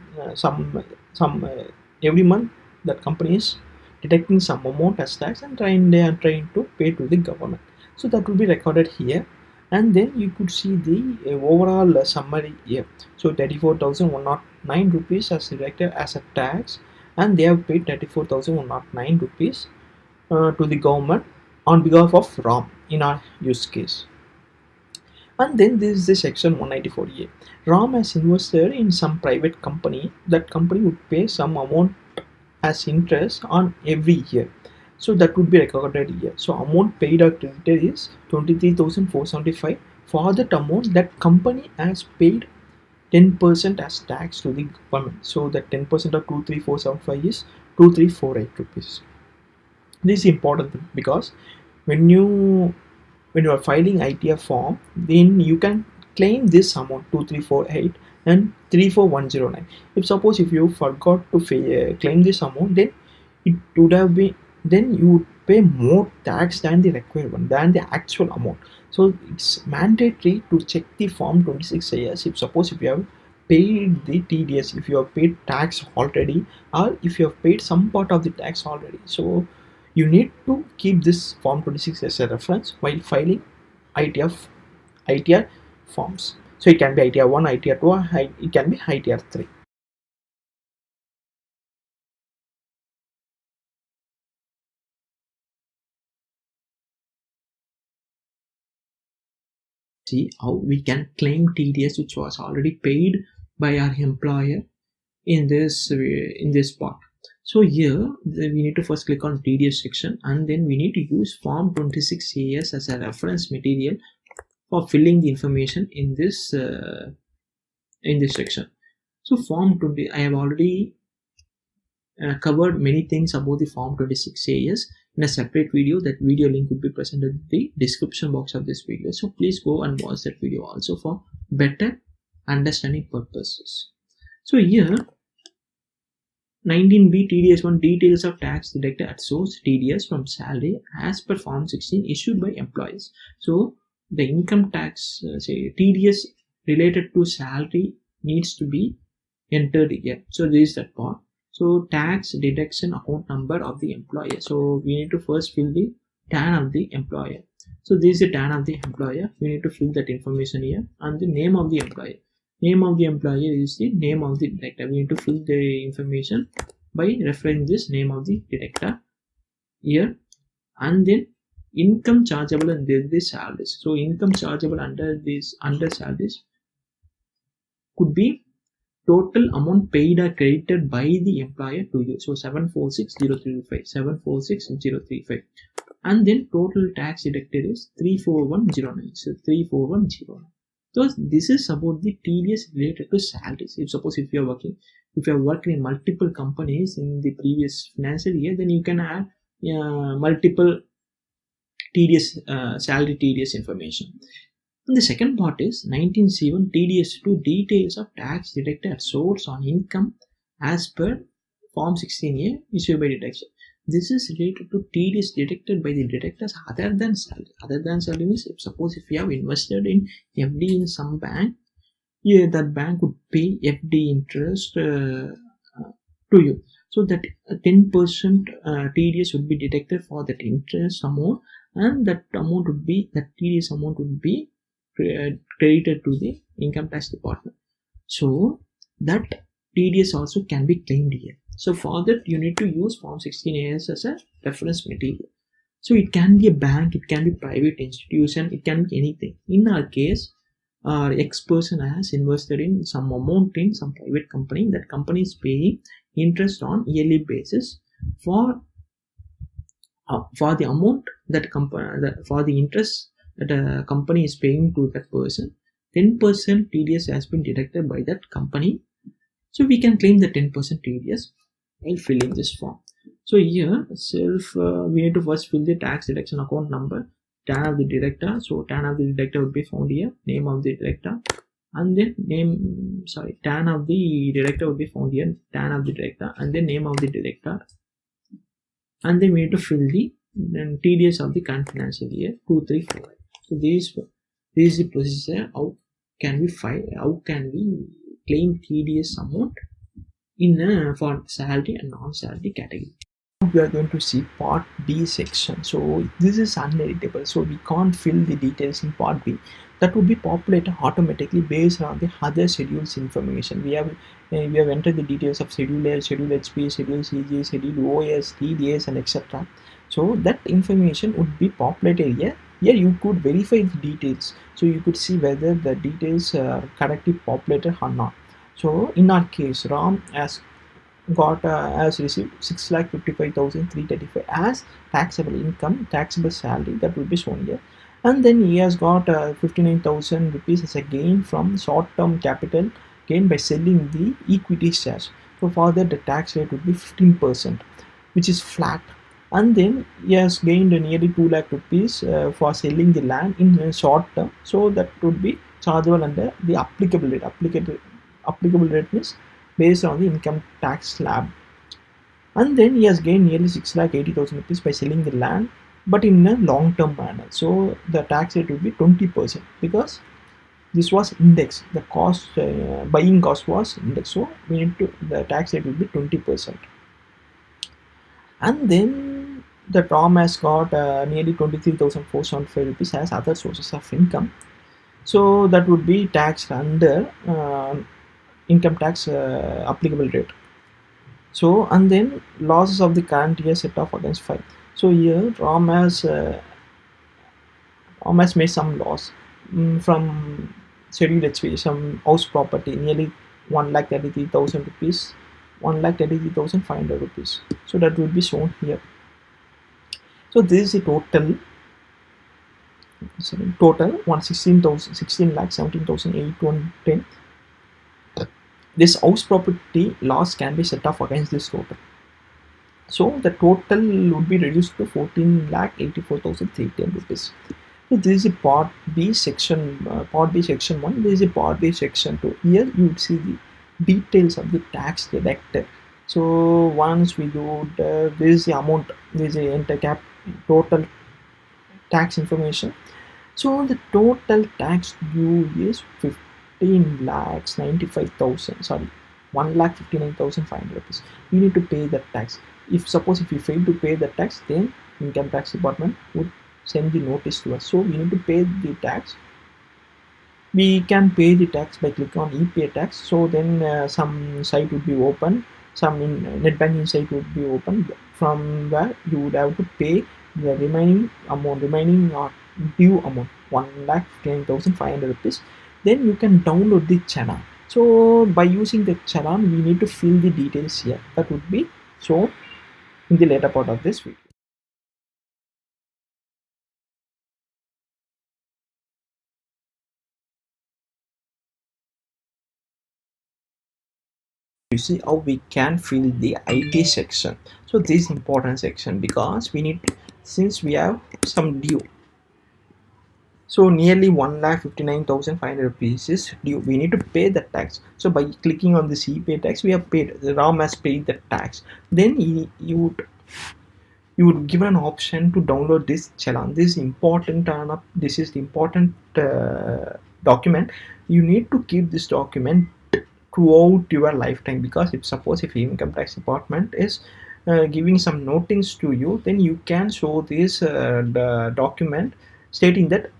every month that company is deducting some amount as tax and they are trying to pay to the government. So that will be recorded here, and then you could see the overall summary here. So 34,109 rupees as deducted as a tax, and they have paid 34,109 rupees to the government on behalf of RAM in our use case. And then this is the section 194A. RAM has invested in some private company. That company would pay some amount as interest on every year. So that would be recorded here. So amount paid or credited is 23,475. For that amount, that company has paid 10% as tax to the government. So that 10% of 23,475 is 2348 rupees. This is important because when you are filing ITR form, then you can claim this amount 2348 and 34109. If you forgot to claim this amount, then it would have been, then you would pay more tax than the required one, than the actual amount. So it's mandatory to check the Form 26AS if you have paid the TDS, if you have paid tax already, or if you have paid some part of the tax already. So you need to keep this Form 26 as a reference while filing ITR forms. So it can be ITR 1, ITR 2, or it can be ITR 3. See how we can claim TDS which was already paid by our employer in this part. So here we need to first click on TDS section, and then we need to use Form 26AS as a reference material for filling the information in this section. So Form 20, I have already covered many things about the Form 26AS in a separate video. That video link will be present in the description box of this video, so please go and watch that video also for better understanding purposes. So here 19B TDS1, details of tax deducted at source TDS from salary as per Form 16 issued by employees. So the income tax say TDS related to salary needs to be entered here. So this is that part. So tax deduction account number of the employer. So we need to first fill the TAN of the employer. So this is the TAN of the employer. We need to fill that information here, and the name of the employer. Name of the employer is the name of the director. We need to fill the information by referring this name of the director here, and then income chargeable and the salaries. So income chargeable under salaries could be total amount paid or credited by the employer to you. So 746,035, 746,035, and then total tax deducted is 34109. So 34109. So this is about the TDS related to salaries. If you are working in multiple companies in the previous financial year, then you can add multiple TDS salary TDS information. And the second part is 19C1 TDS2, details of tax deducted at source on income as per Form 16A issued by deduction. This is related to TDS deducted by the directors other than salary. Other than salary means, suppose if you have invested in FD in some bank, that bank would pay FD interest to you. So that 10% TDS would be deducted for that interest amount, and that TDS amount would be credited to the income tax department. So that TDS also can be claimed here. So for that you need to use Form 16AS as a reference material. So it can be a bank, it can be private institution, it can be anything. In our case, X person has invested in some amount in some private company. That company is paying interest on yearly basis for the amount that for the interest that a company is paying to that person. 10% TDS has been deducted by that company. So we can claim the 10% TDS while filling this form. So here we need to first fill the tax deduction account number, TAN of the director. So TAN of the director would be found here, name of the director, and then TAN of the director would be found here, TAN of the director, and then name of the director, and then we need to fill the TDS of the current financial year 234. So this is the procedure. How can we claim TDS amount for salary and non-salary category? We are going to see part B section. So this is uneditable, so we can't fill the details in part B. That would be populated automatically based on the other schedules information. We have entered the details of Schedule A, Schedule HP, Schedule CG, Schedule OS, TDS, and etc. So that information would be populated here. Here you could verify the details, so you could see whether the details are correctly populated or not. So in our case, Ram has received 6,55,335 as taxable income, taxable salary, that will be shown here, and then he has got 59,000 rupees as a gain from short-term capital gain by selling the equity shares. So for that the tax rate would be 15%, which is flat. And then he has gained nearly 2 lakh rupees for selling the land in short term, so that would be chargeable under the applicable rate. Applicable rate means based on the income tax slab. And then he has gained nearly 6,80,000 rupees by selling the land, but in a long term manner. So the tax rate will be 20%, because this was index, the cost, buying cost was index, so we need to, the tax rate will be 20%. And then the Tom has got nearly 23,475 rupees as other sources of income, so that would be taxed under income tax applicable rate. So, and then losses of the current year set off against 5. So here Ram has made some loss from scheduled HV, some house property, nearly 1,33,000 rupees, 1,33,500 rupees. So that will be shown here. So this is the total 116,000, 16 lakh 17,810. This house property loss can be set off against this total. So the total would be reduced to 14 lakh 84,310 rupees. So this is a part B section, part B section 1. This is a part B section 2. Here you would see the details of the tax deducted. So once we do this is the amount, this is the enter cap total tax information. So the total tax due is 15 lakhs 95,000, sorry, 1,59,500 rupees. You need to pay that tax. If suppose if you fail to pay the tax, then income tax department would send the notice to us. So we need to pay the tax. We can pay the tax by clicking on e-pay tax. So then some site would be open, some net banking site would be open, from where you would have to pay the remaining amount, due amount, 1,59,500 rupees. Then you can download the challan. So by using the challan, we need to fill the details here. That would be shown in the later part of this video. You see how we can fill the IT section. So this is important section because we need, since we have some due, so nearly 1,59,500 rupees is due. We need to pay the tax. So by clicking on this e-pay tax, we have paid. The Ram has paid the tax. Then you would give an option to download this challan. This is important, and this is the important document. You need to keep this document throughout your lifetime, because if suppose if income tax department is giving some notice to you, then you can show this the document stating that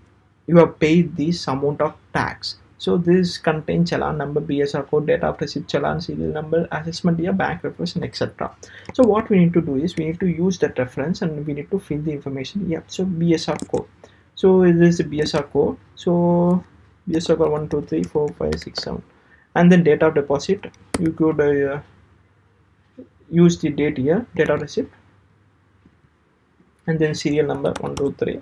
you have paid this amount of tax. So this contains challan number, BSR code, date of receipt, challan serial number, assessment year, bank reference, and etc. So what we need to do is we need to use that reference and we need to fill the information. Yeah, so BSR code. So this is the BSR code. So BSR code 1 2 3 4 5 6 7, and then date of deposit. You could use the date here, date of receipt, and then serial number 1 2 3,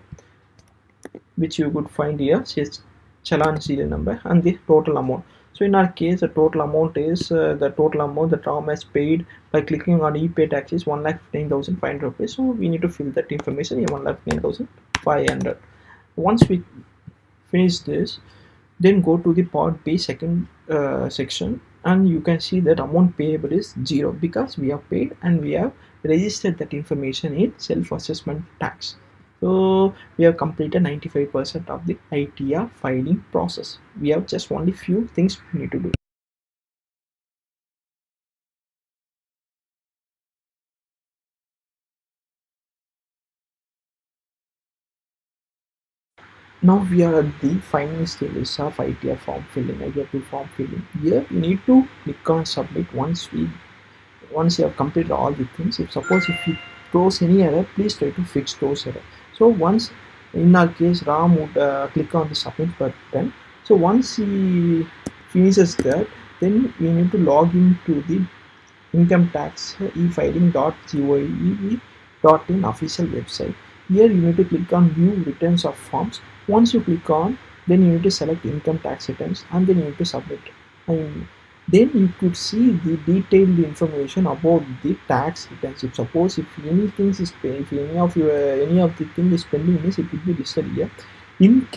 which you could find here, says challan serial number, and the total amount. So in our case, the total amount is the total amount that Ram has paid by clicking on e-pay tax is 1,59,500 rupees. So we need to fill that information here, 1,59,500. Once we finish this, then go to the part B second section, and you can see that amount payable is 0 because we have paid and we have registered that information in self-assessment tax. So we have completed 95% of the ITR filing process. We have just only few things we need to do. Now we are at the final stages of ITR form filling, ITR2 form filling. Here you need to click on submit. Once you have completed all the things, if you throws any error, please try to fix those errors. So once, in our case, Ram would click on the submit button. So once he finishes that, then we need to log into the income tax e-filing.gov.in official website. Here you need to click on view returns of forms. Once you click on, then you need to select income tax returns, and then you need to submit. And then you could see the detailed information about the tax returns. If suppose if anything is paid, if any of the thing is pending, means it will be listed here. In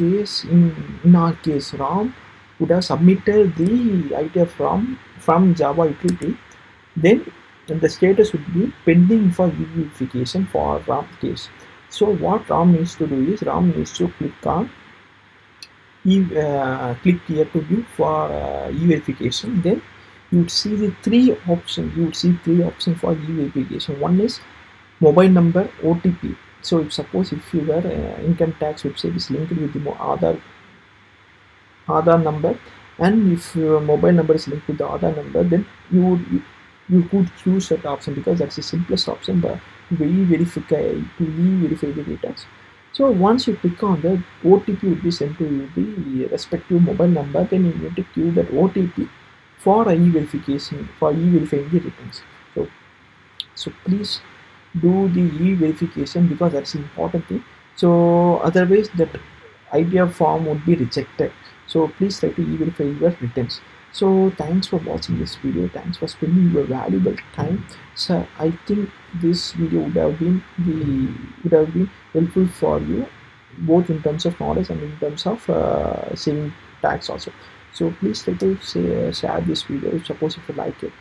our case, Ram would have submitted the ITR form from Java utility. Then the status would be pending for verification for Ram case. So what Ram needs to do is Ram needs to click on click here to view for e-verification. Then you would see the three options. You would see three options for e-verification. One is mobile number, OTP. So if suppose if your income tax website is linked with the Aadhaar number, and if your mobile number is linked with the Aadhaar number, then you could choose that option, because that's the simplest option, but to e-verify the data. So once you click on the OTP will be sent to you the respective mobile number, then you need to give that OTP for e-verification, for e-verifying the returns. So please do the e-verification, because that's the important thing. So otherwise that ITR form would be rejected. So please try to e-verify your returns. So thanks for watching this video. Thanks for spending your valuable time. So I think this video would have been helpful for you, both in terms of knowledge and in terms of saving tax also. So please try to share this video, suppose if you like it.